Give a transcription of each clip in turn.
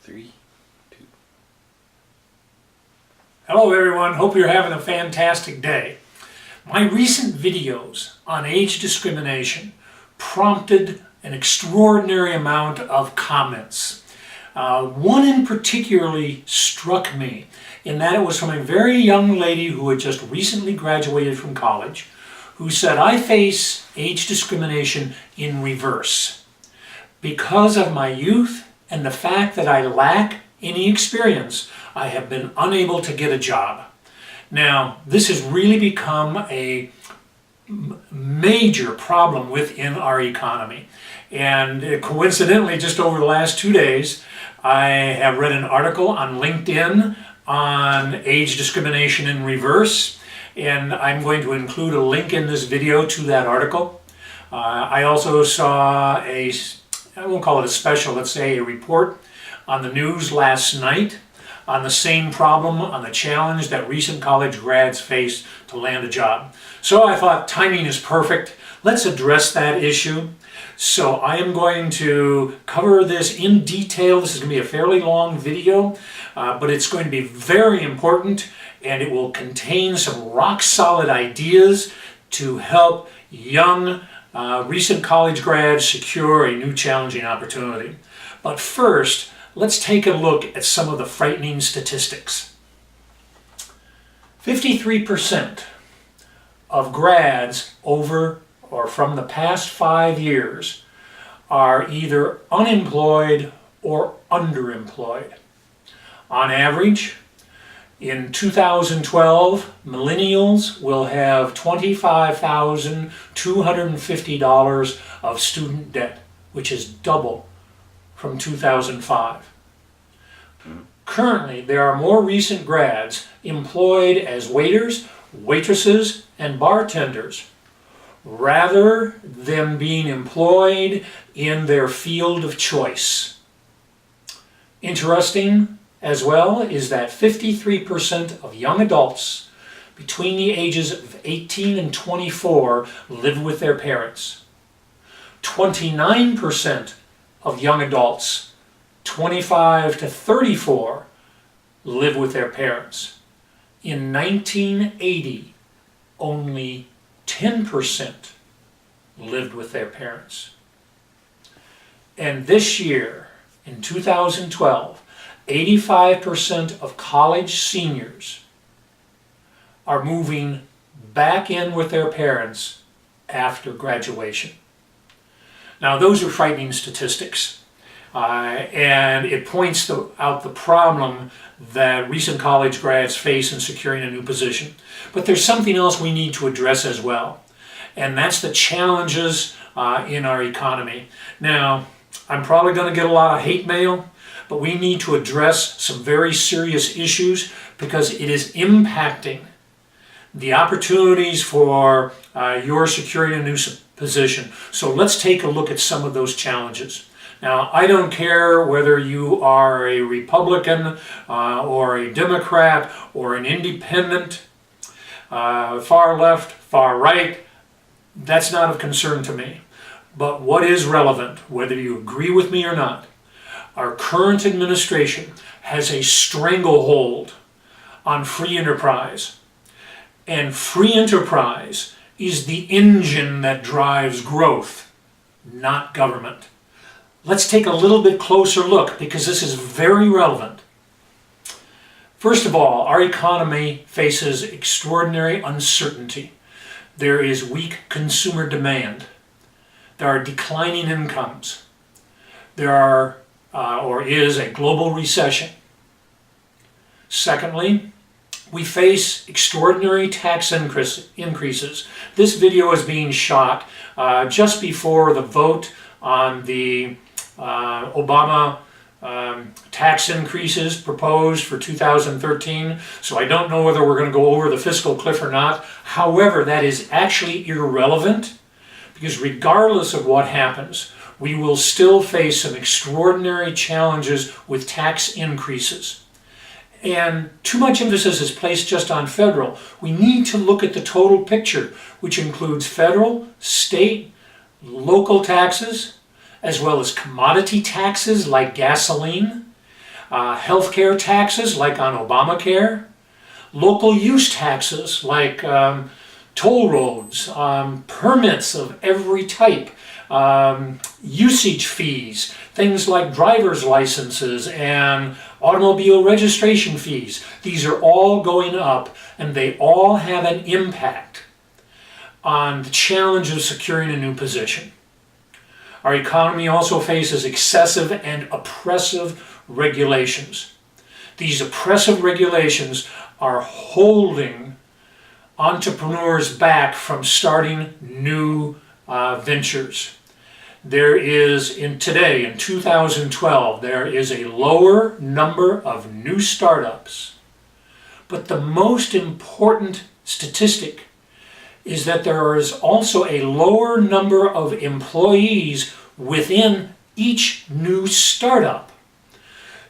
3, 2. Hello everyone, hope you're having a fantastic day. My recent videos on age discrimination prompted an extraordinary amount of comments. One in particularly struck me in that it was from a very young lady who had just recently graduated from college who said, "I face age discrimination in reverse. Because of my youth and the fact that I lack any experience, I have been unable to get a job." Now, this has really become a major problem within our economy. And coincidentally, just over the last 2 days, I have read an article on LinkedIn on age discrimination in reverse, and I'm going to include a link in this video to that article. I also saw I won't call it a special, let's say a report on the news last night on the same problem, on the challenge that recent college grads face to land a job. So I thought timing is perfect. Let's address that issue. So I am going to cover this in detail. This is going to be a fairly long video, but it's going to be very important, and it will contain some rock-solid ideas to help young recent college grads secure a new challenging opportunity. But first, let's take a look at some of the frightening statistics. 53% of grads over or from the past 5 years are either unemployed or underemployed. On average, in 2012, millennials will have $25,250 of student debt, which is double from 2005. Currently, there are more recent grads employed as waiters, waitresses, and bartenders, rather than being employed in their field of choice. Interesting as well is that 53% of young adults between the ages of 18 and 24 live with their parents. 29% of young adults 25 to 34 live with their parents. In 1980, only 10% lived with their parents. And this year, in 2012, 85% of college seniors are moving back in with their parents after graduation. Now, those are frightening statistics, and it points out the problem that recent college grads face in securing a new position. But there's something else we need to address as well, and that's the challenges in our economy. Now, I'm probably going to get a lot of hate mail, but we need to address some very serious issues because it is impacting the opportunities for your securing a new position. So let's take a look at some of those challenges. Now, I don't care whether you are a Republican or a Democrat or an independent, far left, far right, that's not of concern to me. But what is relevant, whether you agree with me or not, our current administration has a stranglehold on free enterprise. And free enterprise is the engine that drives growth, not government. Let's take a little bit closer look because this is very relevant. First of all, our economy faces extraordinary uncertainty. There is weak consumer demand. There are declining incomes. There is a global recession. Secondly, we face extraordinary tax increases. This video is being shot just before the vote on the Obama tax increases proposed for 2013. So I don't know whether we're going to go over the fiscal cliff or not. However, that is actually irrelevant because regardless of what happens, we will still face some extraordinary challenges with tax increases. And too much emphasis is placed just on federal. We need to look at the total picture, which includes federal, state, local taxes, as well as commodity taxes like gasoline, healthcare taxes like on Obamacare, local use taxes like toll roads, permits of every type, usage fees, things like driver's licenses and automobile registration fees. These are all going up, and they all have an impact on the challenge of securing a new position. Our economy also faces excessive and oppressive regulations. These oppressive regulations are holding entrepreneurs back from starting new ventures. There is, in 2012, there is a lower number of new startups. But the most important statistic is that there is also a lower number of employees within each new startup.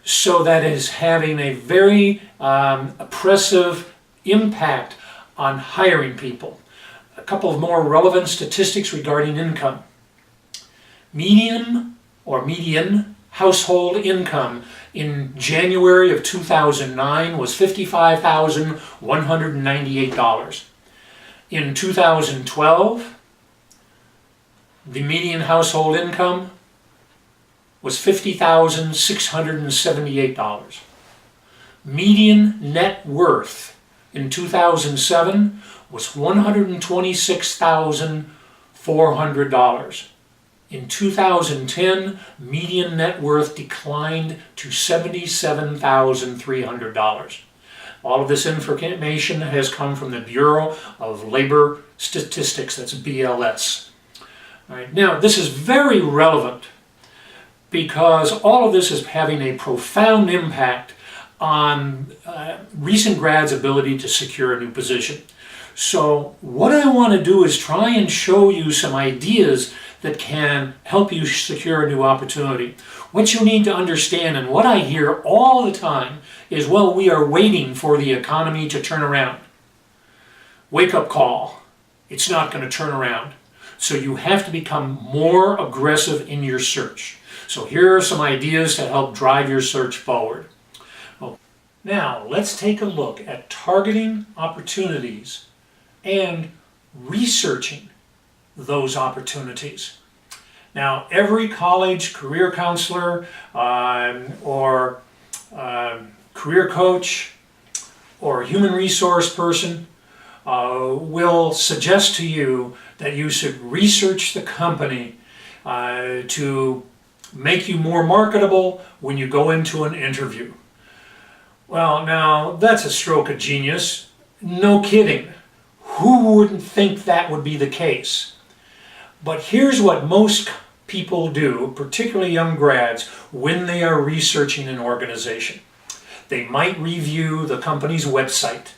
So that is having a very oppressive impact on hiring people. A couple of more relevant statistics regarding income. Median household income in January of 2009 was $55,198. In 2012, the median household income was $50,678. Median net worth in 2007 was $126,400. In 2010, median net worth declined to $77,300. All of this information has come from the Bureau of Labor Statistics, that's BLS. All right, now, this is very relevant because all of this is having a profound impact on recent grads' ability to secure a new position. So what I want to do is try and show you some ideas that can help you secure a new opportunity. What you need to understand, and what I hear all the time, is, well, we are waiting for the economy to turn around. Wake up call. It's not going to turn around. So you have to become more aggressive in your search. So here are some ideas to help drive your search forward. Now, let's take a look at targeting opportunities and researching those opportunities. Now, every college career counselor or career coach or human resource person will suggest to you that you should research the company to make you more marketable when you go into an interview. Well, now, that's a stroke of genius. No kidding. Who wouldn't think that would be the case? But here's what most people do, particularly young grads, when they are researching an organization. They might review the company's website,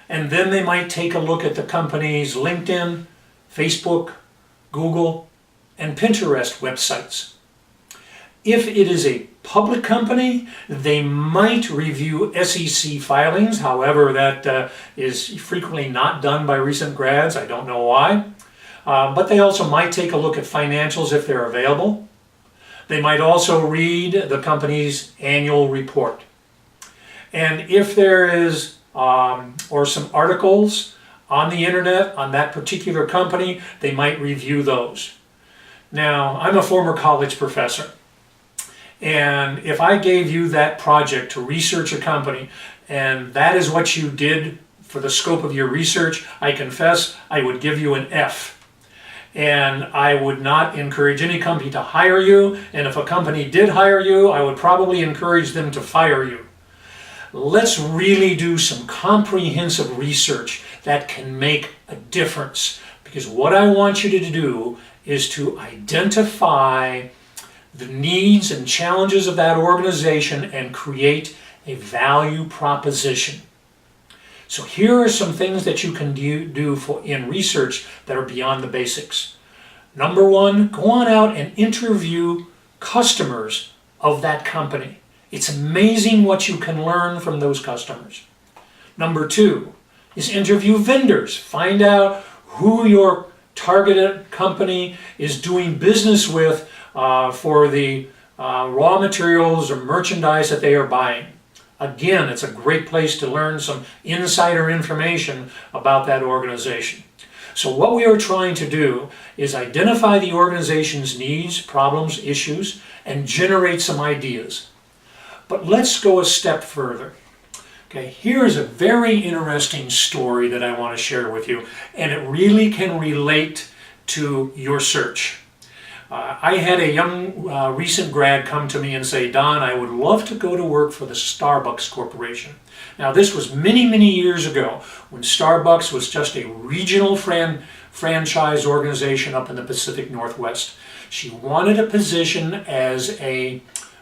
and then they might take a look at the company's LinkedIn, Facebook, Google, and Pinterest websites. If it is a public company, they might review SEC filings. However, that is frequently not done by recent grads. I don't know why. But they also might take a look at financials if they're available. They might also read the company's annual report. And if there is, or some articles on the internet on that particular company, they might review those. Now, I'm a former college professor. And if I gave you that project to research a company, and that is what you did for the scope of your research, I confess I would give you an F. And I would not encourage any company to hire you, and if a company did hire you, I would probably encourage them to fire you. Let's really do some comprehensive research that can make a difference, because what I want you to do is to identify the needs and challenges of that organization and create a value proposition. So here are some things that you can do in research that are beyond the basics. Number one, go on out and interview customers of that company. It's amazing what you can learn from those customers. Number two is interview vendors. Find out who your targeted company is doing business with for the raw materials or merchandise that they are buying. Again, it's a great place to learn some insider information about that organization. So what we are trying to do is identify the organization's needs, problems, issues, and generate some ideas. But let's go a step further. Okay, here is a very interesting story that I want to share with you, and it really can relate to your search. I had a young recent grad come to me and say, Don, I would love to go to work for the Starbucks Corporation. Now this was many, many years ago when Starbucks was just a regional franchise organization up in the Pacific Northwest. She wanted a position as a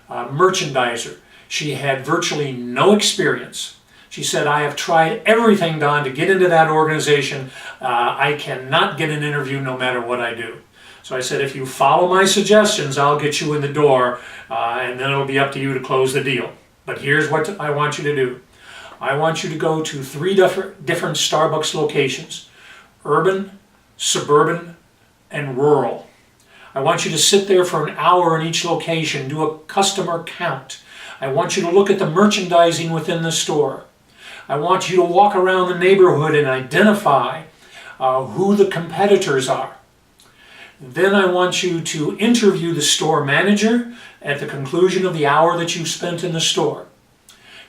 merchandiser. She had virtually no experience. She said, I have tried everything, Don, to get into that organization. I cannot get an interview no matter what I do. So I said, if you follow my suggestions, I'll get you in the door, and then it'll be up to you to close the deal. But here's what I want you to do. I want you to go to 3 different Starbucks locations: urban, suburban, and rural. I want you to sit there for an hour in each location, do a customer count. I want you to look at the merchandising within the store. I want you to walk around the neighborhood and identify who the competitors are. Then I want you to interview the store manager at the conclusion of the hour that you spent in the store.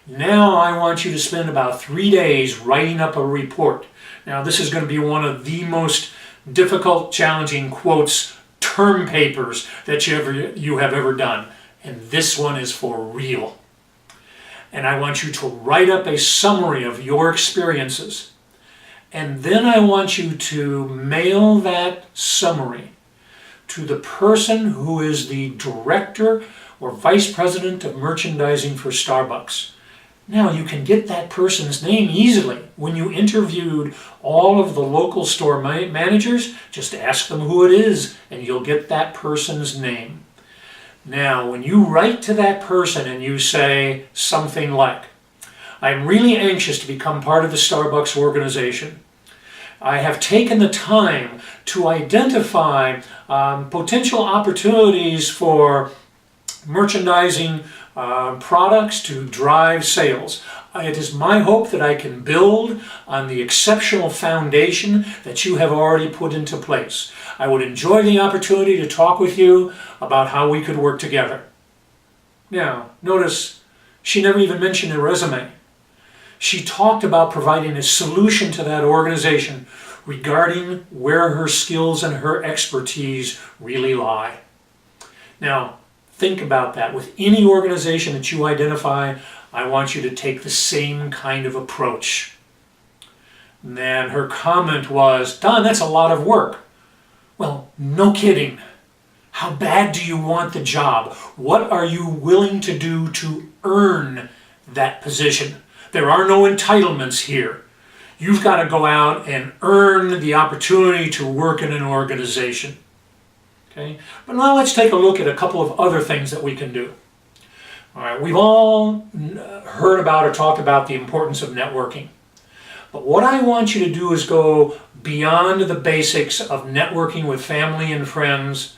Now I want you to spend about 3 days writing up a report. Now this is going to be one of the most difficult, challenging quotes, term papers that you have ever done. And this one is for real. And I want you to write up a summary of your experiences. And then I want you to mail that summary to the person who is the director or vice president of merchandising for Starbucks. Now you can get that person's name easily. When you interviewed all of the local store managers, just ask them who it is and you'll get that person's name. Now, when you write to that person and you say something like, I'm really anxious to become part of the Starbucks organization. I have taken the time to identify potential opportunities for merchandising products to drive sales. It is my hope that I can build on the exceptional foundation that you have already put into place. I would enjoy the opportunity to talk with you about how we could work together. Now, notice she never even mentioned a resume. She talked about providing a solution to that organization regarding where her skills and her expertise really lie. Now, think about that. With any organization that you identify, I want you to take the same kind of approach. And then her comment was, Don, that's a lot of work. Well, no kidding. How bad do you want the job? What are you willing to do to earn that position? There are no entitlements here. You've got to go out and earn the opportunity to work in an organization. Okay? But now let's take a look at a couple of other things that we can do. All right, we've all heard about or talked about the importance of networking. But what I want you to do is go beyond the basics of networking with family and friends.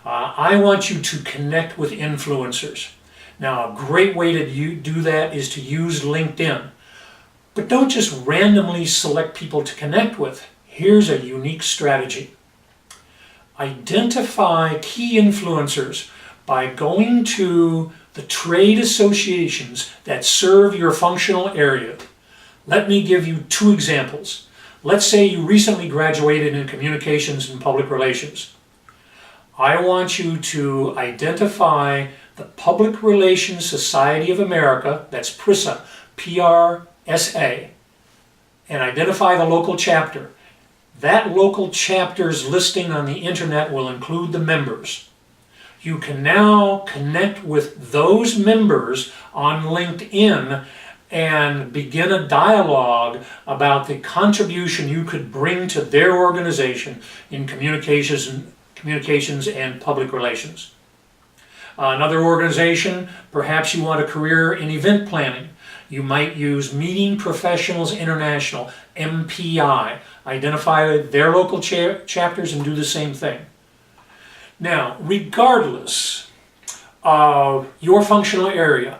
I want you to connect with influencers. Now, a great way to do that is to use LinkedIn. But don't just randomly select people to connect with. Here's a unique strategy. Identify key influencers by going to the trade associations that serve your functional area. Let me give you 2 examples. Let's say you recently graduated in communications and public relations. I want you to identify the Public Relations Society of America, that's PRSA, P-R-S-A, and identify the local chapter. That local chapter's listing on the internet will include the members. You can now connect with those members on LinkedIn and begin a dialogue about the contribution you could bring to their organization in communications and public relations. Another organization, perhaps you want a career in event planning. You might use Meeting Professionals International, MPI. Identify their local chapters and do the same thing. Now, regardless your functional area,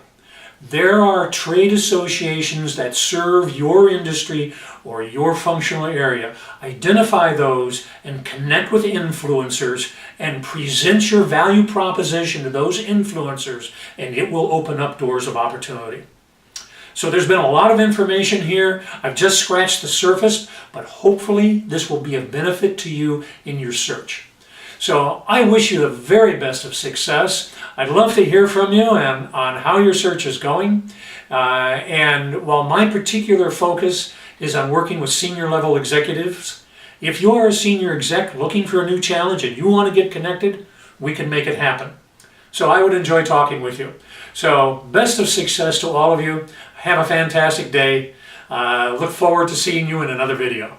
there are trade associations that serve your industry or your functional area. Identify those and connect with influencers and present your value proposition to those influencers, and it will open up doors of opportunity. So there's been a lot of information here. I've just scratched the surface, but hopefully this will be of benefit to you in your search. So I wish you the very best of success. I'd love to hear from you and on how your search is going. And while my particular focus is on working with senior level executives, if you're a senior exec looking for a new challenge and you want to get connected, we can make it happen. So I would enjoy talking with you. So best of success to all of you. Have a fantastic day. Look forward to seeing you in another video.